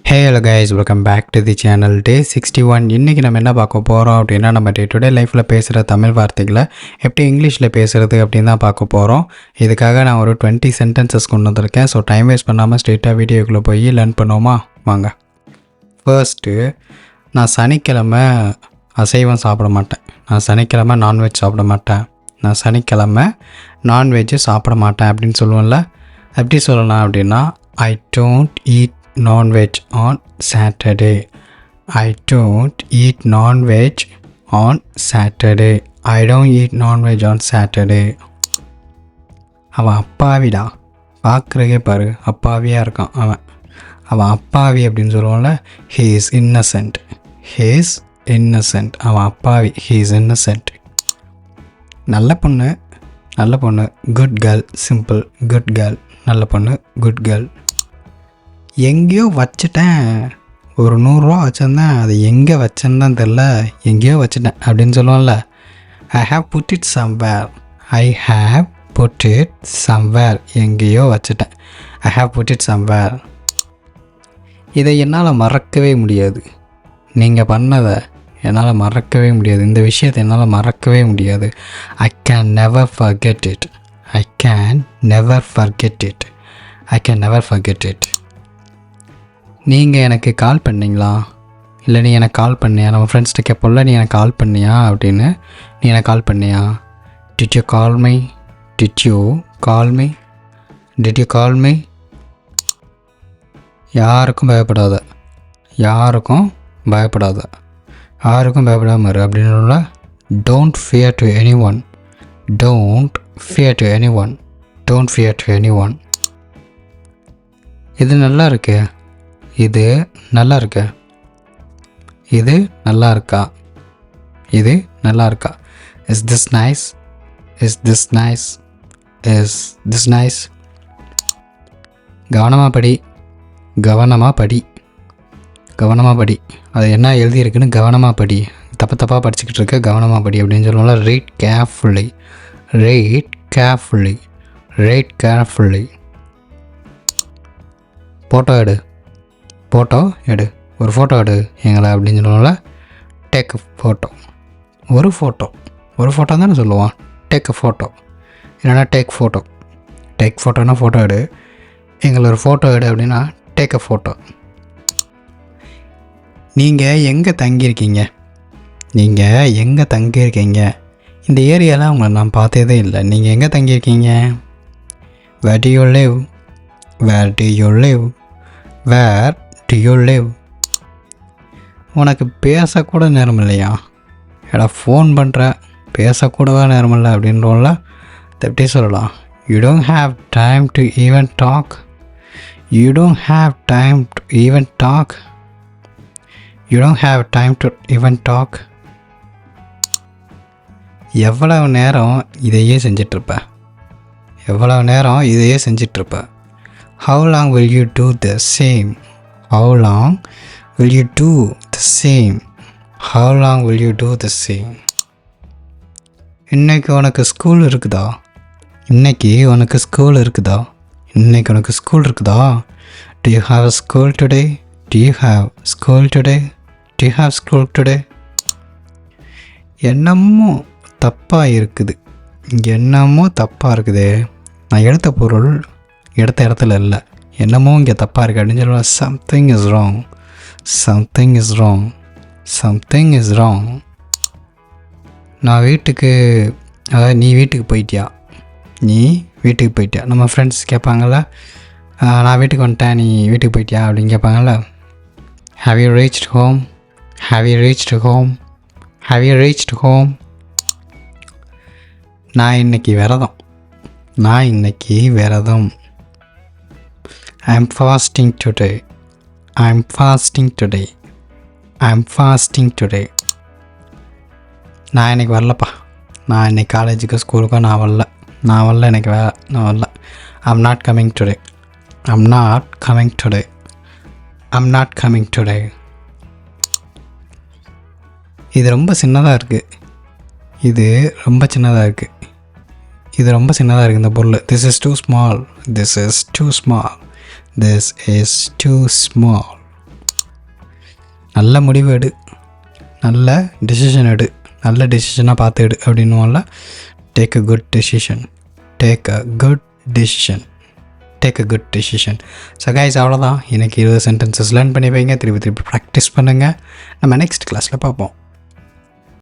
Hey hello guys, welcome back to the channel. Day 61. இன்றைக்கி நம்ம என்ன பார்க்க போகிறோம் அப்படின்னா, நம்ம டே டு டே லைஃப்பில் பேசுகிற தமிழ் வார்த்தைகளை எப்படி இங்கிலீஷில் பேசுகிறது அப்படின்னு தான் பார்க்க போகிறோம். இதுக்காக நான் ஒரு 20 சென்டென்சஸ் கொண்டு வந்திருக்கேன். ஸோ டைம் வேஸ்ட் பண்ணாமல் ஸ்ட்ரெயிட்டாக வீடியோக்குள்ளே போய் லேர்ன் பண்ணுவோமா? வாங்க. ஃபர்ஸ்ட்டு, நான் சனிக்கிழமை அசைவம் சாப்பிட மாட்டேன். நான் சனிக்கிழமை நான்வெஜ் சாப்பிட மாட்டேன். நான் சனிக்கிழமை நான்வெஜ்ஜு சாப்பிட மாட்டேன் அப்படின்னு சொல்லுவோம்ல. எப்படி சொல்லலாம் அப்படின்னா, I don't eat non-veg on Saturday. I don't eat non-veg on Saturday. I don't eat non-veg on Saturday. அவன் அப்பாவிடா, பார்க்குறக்கே பாரு அப்பாவியாக இருக்கான். அவன் அப்பாவி அப்படின்னு சொல்லுவோம்ல. he is innocent. he is innocent. அவன் அப்பாவி, he is innocent. நல்ல பொண்ணு good girl. simple, good girl. நல்ல பொண்ணு, good girl. எங்கேயோ வச்சுட்டேன், ஒரு 100 ரூபா வச்சுருந்தேன், அது எங்கே வச்சேன்னு தான் தெரில, எங்கேயோ வச்சுட்டேன் அப்படின்னு சொல்லுவோம்ல. I have put it somewhere. I have put it somewhere. எங்கேயோ வச்சுட்டேன். I have put it somewhere. இதை என்னால் மறக்கவே முடியாது. நீங்கள் பண்ணதை என்னால் மறக்கவே முடியாது. இந்த விஷயத்தை என்னால் மறக்கவே முடியாது. I can never forget it. I can never forget it. I can never forget it. நீங்கள் எனக்கு கால் பண்ணிங்களா? இல்லை நீ எனக்கு கால் பண்ணியா? நம்ம ஃப்ரெண்ட்ஸ்கிட்ட கேட்போம்ல, நீ எனக்கு கால் பண்ணியா அப்படின்னு. நீ எனக்கு கால் பண்ணியா? Did you call me? Did you call me? Did you call me? யாருக்கும் பயப்படாத. யாருக்கும் பயப்படாத. யாருக்கும் பயப்படாமல் இரு அப்படின்னு. Don't fear to any one. Don't fear to any one. Don't fear to any one. இது நல்லா இருக்கு. இது நல்லா இருக்கு. இது நல்லா இருக்கா? இது நல்லா இருக்கா? Is this nice? Is this nice? Is this nice? கவனமாக படி. கவனமாக படி. கவனமாக படி. அது என்ன எழுதியிருக்குன்னு கவனமாக படி. தப்பாக படிச்சுக்கிட்டு இருக்க, கவனமாக படி அப்படின்னு சொல்லுவோம்ல. Read carefully. Read carefully. Read carefully. Photo எடு. ஃபோட்டோ எடு. ஒரு ஃபோட்டோ எடு எங்களை அப்படின்னு சொல்லுவோம்ல. Take a photo. ஒரு ஃபோட்டோ தானே சொல்லுவான். டேக் அ ஃபோட்டோ இல்லைனா டேக் ஃபோட்டோ. டேக் ஃபோட்டோனா ஃபோட்டோ எடு. எங்களை ஒரு ஃபோட்டோ எடு அப்படின்னா டேக் அ ஃபோட்டோ. நீங்கள் எங்கே தங்கியிருக்கீங்க? நீங்கள் எங்கே தங்கியிருக்கீங்க? இந்த ஏரியாவில் உங்களை நான் பார்த்ததே இல்லை. நீங்கள் எங்கே தங்கியிருக்கீங்க? Where do you live? Where do you live? Where do you live? உனக்கு பேசக்கூட நேரம் இல்லையா? ஏடா ஃபோன் பண்ணுற, பேசக்கூடவா நேரம் இல்லை அப்படின்றோம்ல. எப்படி சொல்லலாம்? You don't have time to even talk. You don't have time to even talk. You don't have time to even talk. எவ்வளவு நேரம் இதையே செஞ்சிட்ருப்ப? எவ்வளவு நேரம் இதையே செஞ்சிட்ருப்ப? How long will you do the same? How long will you do the same? How long will you do the same? இன்னைக்கு உனக்கு school இருக்குதா? இன்னைக்கு உனக்கு ஸ்கூல் இருக்குதா? இன்னைக்கு உனக்கு ஸ்கூல் இருக்குதா? Do you have a school today? Do you have school today? Do you have school today? என்னமோ தப்பாக இருக்குது. இங்கே என்னமோ தப்பாக இருக்குதே. நான் எடுத்த பொருள் எடுத்த இடத்துல இல்லை. என்னமோ இங்கே தப்பாக இருக்குது அப்படின்னு சொல்லுவேன். Something is wrong. Something is wrong. Something is wrong. நான் வீட்டுக்கு, அதாவது நீ வீட்டுக்கு போயிட்டியா? நீ வீட்டுக்கு போயிட்டியா? நம்ம ஃப்ரெண்ட்ஸ் கேட்பாங்கள்ல, நான் வீட்டுக்கு வந்துட்டேன், நீ வீட்டுக்கு போயிட்டியா அப்படின்னு கேட்பாங்கள்ல. Have you reached home? Have you reached home? Have you reached home? நான் இன்னைக்கு விரதம். நான் இன்னைக்கு விரதம். I'm fasting today. I'm fasting today. I'm fasting today. நான் இன்றைக்கி வரலப்பா. நான் இன்றைக்கி காலேஜுக்கு ஸ்கூலுக்கும் நான் வரல. எனக்கு நான் வரல. I'm not coming today. I'm not coming today. I'm not coming today. இது ரொம்ப சின்னதாக இருக்குது. இது ரொம்ப சின்னதாக இருக்குது. இது ரொம்ப சின்னதாக இருக்குது இந்த பொருள். This is too small. This is too small. This is too small. நல்ல முடிவு எடு, நல்ல டெசிஷன் எடு, நல்ல டெசிஷனாக பார்த்து எடு அப்படின்னுவோம்ல. Take a good decision, take a good decision, take a good decision. So guys, அவ்வளோதான். எனக்கு 20 சென்டென்சஸ் லேர்ன் பண்ணி வைங்க, திருப்பி ப்ராக்டிஸ் பண்ணுங்கள். நம்ம நெக்ஸ்ட் கிளாஸில் பார்ப்போம்.